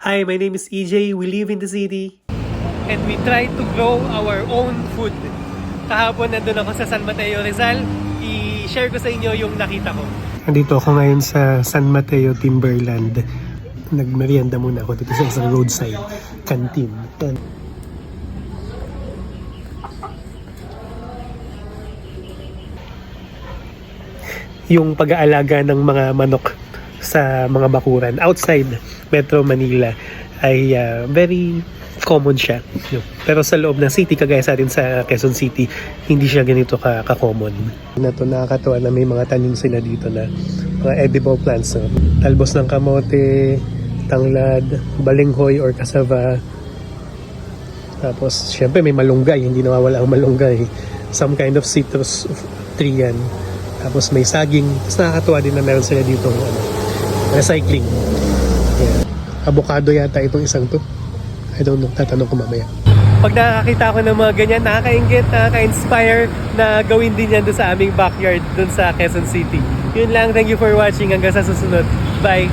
Hi, my name is EJ. We live in the city. And we try to grow our own food. Kahapon nandun ako sa San Mateo, Rizal. I-share ko sa inyo yung nakita ko. Nandito ako ngayon sa San Mateo, Timberland. Nagmerienda muna ako dito sa isang roadside canteen. Yan. Yung pag-aalaga ng mga manok sa mga bakuran outside Metro Manila ay very common siya. No? Pero sa loob ng city, kagaya sa atin sa Quezon City, hindi siya ganito ka-common. Nakakatawa na may mga tanim sila dito na mga edible plants. No? Talbos ng kamote, tanglad, balinghoy or cassava. Tapos, syempre may malunggay. Hindi nawawala ang malunggay. Some kind of citrus tree yan. Tapos may saging. Tapos nakakatuwa din na meron sila dito recycling. Yeah. Avocado yata itong isang to. I don't know. Tatanong ko mamaya. Pag nakakita ko ng mga ganyan, nakakaingit, nakaka-inspire na gawin din yan doon sa aming backyard, doon sa Quezon City. Yun lang. Thank you for watching. Hanggang sa susunod. Bye!